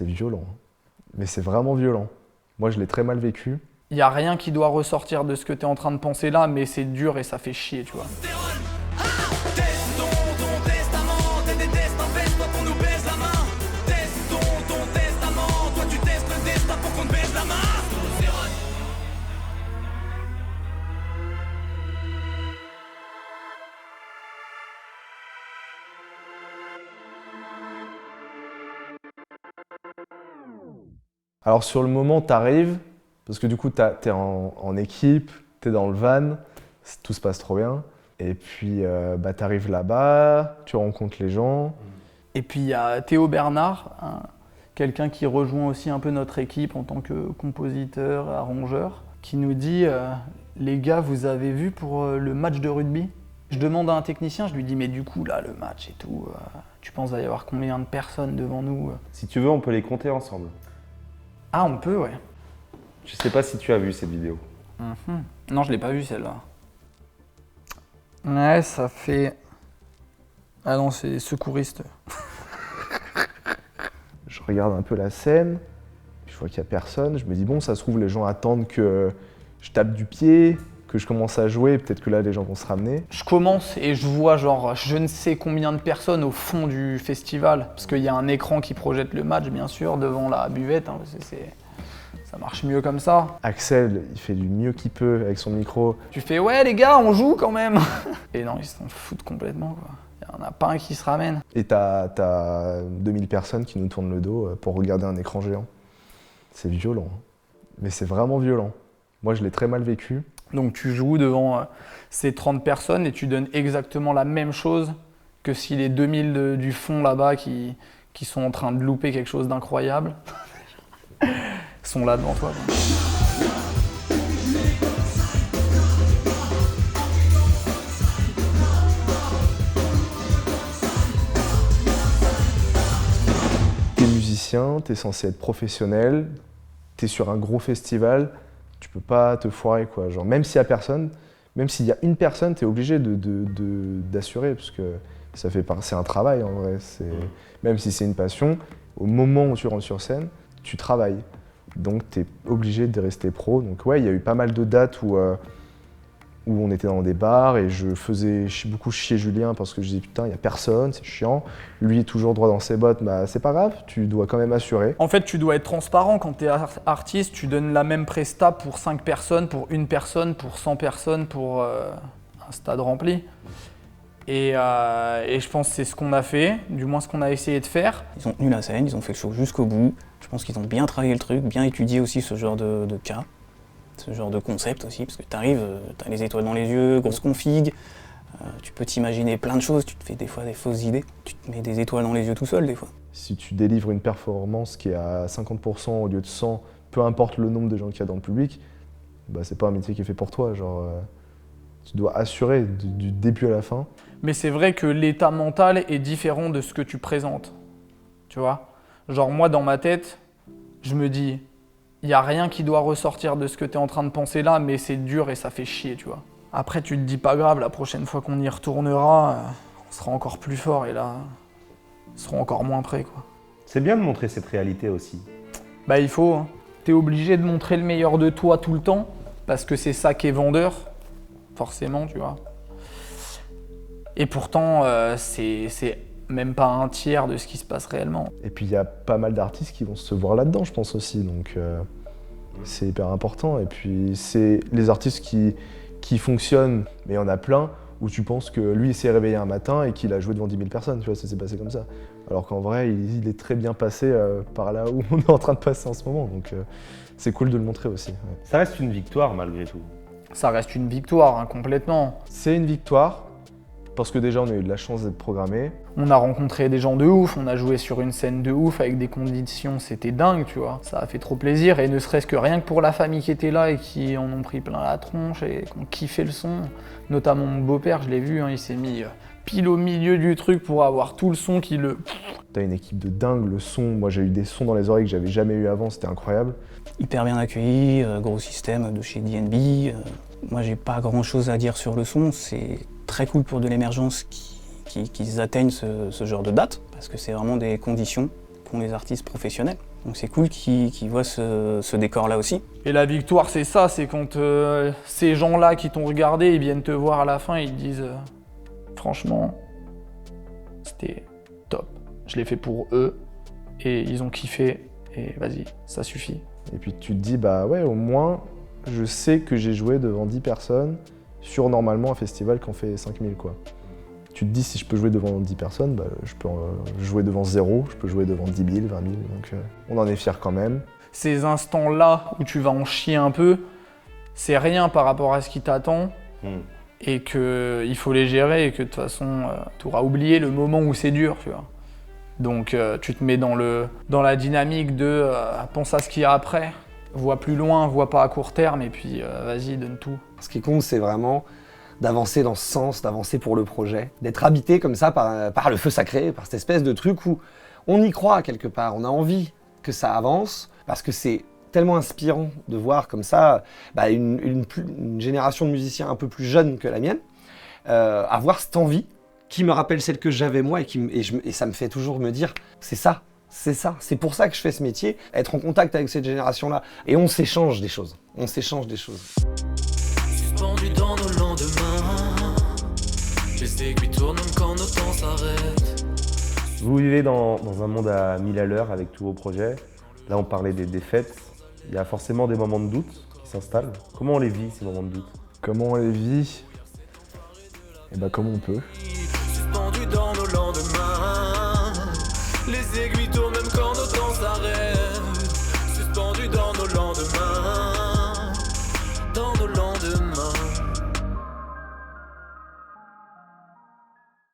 C'est violent, mais c'est vraiment violent. Moi, je l'ai très mal vécu. Il n'y a rien qui doit ressortir de ce que tu es en train de penser là, mais c'est dur et ça fait chier, tu vois. Alors sur le moment, t'arrives, parce que du coup, t'es en équipe, t'es dans le van, tout se passe trop bien. Et puis, t'arrives là-bas, tu rencontres les gens. Et puis il y a Théo Bernard, quelqu'un qui rejoint aussi un peu notre équipe en tant que compositeur, arrangeur, qui nous dit les gars, vous avez vu pour le match de rugby ? Je demande à un technicien, je lui dis mais du coup là, le match et tout, tu penses qu'il va y avoir combien de personnes devant nous ? Si tu veux, on peut les compter ensemble. Ah, on peut, ouais. Je sais pas si tu as vu cette vidéo. Non, je l'ai pas vue celle-là. Ouais, ça fait... Ah non, c'est secouriste. Je regarde un peu la scène, je vois qu'il n'y a personne. Je me dis bon, ça se trouve, les gens attendent que je tape du pied, que je commence à jouer. Peut-être que là, les gens vont se ramener. Je commence et je vois genre je ne sais combien de personnes au fond du festival. Parce qu'il y a un écran qui projette le match, bien sûr, devant la buvette. Hein, parce que ça marche mieux comme ça. Axel, il fait du mieux qu'il peut avec son micro. Tu fais ouais les gars, on joue quand même. Et non, ils s'en foutent complètement, quoi. Il n'y en a pas un qui se ramène. Et t'as 2000 personnes qui nous tournent le dos pour regarder un écran géant. C'est violent, mais c'est vraiment violent. Moi, je l'ai très mal vécu. Donc tu joues devant ces 30 personnes et tu donnes exactement la même chose que si les 2000 du fond là-bas qui sont en train de louper quelque chose d'incroyable sont là devant toi. T'es musicien, t'es censé être professionnel, t'es sur un gros festival, tu peux pas te foirer, quoi. Genre, même s'il y a personne, même s'il y a une personne, t'es obligé d'assurer, parce que c'est un travail en vrai. Même si c'est une passion, au moment où tu rentres sur scène, tu travailles. Donc t'es obligé de rester pro. Donc ouais, il y a eu pas mal de dates où on était dans des bars et je faisais beaucoup chier Julien parce que je disais putain, il y a personne, c'est chiant. Lui est toujours droit dans ses bottes, bah c'est pas grave, tu dois quand même assurer. En fait, tu dois être transparent quand tu es artiste, tu donnes la même presta pour 5 personnes, pour une personne, pour 100 personnes, pour un stade rempli. Et je pense que c'est ce qu'on a fait, du moins ce qu'on a essayé de faire. Ils ont tenu la scène, ils ont fait le show jusqu'au bout. Je pense qu'ils ont bien travaillé le truc, bien étudié aussi ce genre de cas, ce genre de concept aussi, parce que tu arrives, tu as les étoiles dans les yeux, grosse config, tu peux t'imaginer plein de choses, tu te fais des fois des fausses idées, tu te mets des étoiles dans les yeux tout seul des fois. Si tu délivres une performance qui est à 50% au lieu de 100, peu importe le nombre de gens qu'il y a dans le public, bah c'est pas un métier qui est fait pour toi. Genre, tu dois assurer du début à la fin. Mais c'est vrai que l'état mental est différent de ce que tu présentes, tu vois. Genre moi, dans ma tête, je me dis, il n'y a rien qui doit ressortir de ce que tu es en train de penser là, mais c'est dur et ça fait chier, tu vois. Après, tu te dis, pas grave, la prochaine fois qu'on y retournera, on sera encore plus fort et là, ils seront encore moins prêts, quoi. C'est bien de montrer cette réalité aussi. Bah il faut, hein. T'es obligé de montrer le meilleur de toi tout le temps, parce que c'est ça qui est vendeur, forcément, tu vois. Et pourtant, c'est même pas un tiers de ce qui se passe réellement. Et puis il y a pas mal d'artistes qui vont se voir là-dedans, je pense aussi, donc c'est hyper important. Et puis c'est les artistes qui fonctionnent, mais il y en a plein où tu penses que lui il s'est réveillé un matin et qu'il a joué devant 10 000 personnes, tu vois, ça s'est passé comme ça. Alors qu'en vrai, il est très bien passé par là où on est en train de passer en ce moment, donc c'est cool de le montrer aussi. Ouais. Ça reste une victoire malgré tout. Ça reste une victoire, hein, complètement. C'est une victoire, parce que déjà on a eu de la chance d'être programmé. On a rencontré des gens de ouf, on a joué sur une scène de ouf avec des conditions, c'était dingue, tu vois. Ça a fait trop plaisir, et ne serait-ce que rien que pour la famille qui était là et qui en ont pris plein la tronche et qui ont kiffé le son. Notamment mon beau-père, je l'ai vu, hein, il s'est mis pile au milieu du truc pour avoir tout le son qui le... T'as une équipe de dingue, le son, moi j'ai eu des sons dans les oreilles que j'avais jamais eu avant, c'était incroyable. Hyper bien accueilli, gros système de chez DNB. Moi j'ai pas grand chose à dire sur le son, c'est très cool pour de l'émergence qu'ils atteignent ce genre de date, parce que c'est vraiment des conditions qu'ont les artistes professionnels. Donc c'est cool qu'ils voient ce décor-là aussi. Et la victoire, c'est ça, c'est quand ces gens-là qui t'ont regardé, ils viennent te voir à la fin et ils te disent franchement, c'était top. Je l'ai fait pour eux et ils ont kiffé et vas-y, ça suffit. Et puis tu te dis, bah ouais, au moins, je sais que j'ai joué devant 10 personnes sur normalement un festival qui en fait 5000, quoi. Tu te dis, si je peux jouer devant 10 personnes, bah, je peux jouer devant 0, je peux jouer devant 10 000, 20 000, donc on en est fiers quand même. Ces instants-là où tu vas en chier un peu, c'est rien par rapport à ce qui t'attend et qu'il faut les gérer et que de toute façon, tu auras oublié le moment où c'est dur, tu vois. Donc tu te mets dans la dynamique de pense à ce qu'il y a après, vois plus loin, vois pas à court terme et puis vas-y, donne tout. Ce qui compte, c'est vraiment d'avancer dans ce sens, d'avancer pour le projet, d'être habité comme ça par le feu sacré, par cette espèce de truc où on y croit quelque part, on a envie que ça avance, parce que c'est tellement inspirant de voir comme ça une génération de musiciens un peu plus jeune que la mienne, avoir cette envie qui me rappelle celle que j'avais moi et ça me fait toujours me dire c'est ça, c'est pour ça que je fais ce métier, être en contact avec cette génération-là. Et on s'échange des choses, Suspendu dans nos lendemains, les aiguilles tournent même quand nos temps s'arrêtent. Vous vivez dans un monde à 1000 à l'heure avec tous vos projets. Là, on parlait des défaites. Il y a forcément des moments de doute qui s'installent. Comment on les vit, ces moments de doute? Comment on les vit? Eh ben, comme on peut.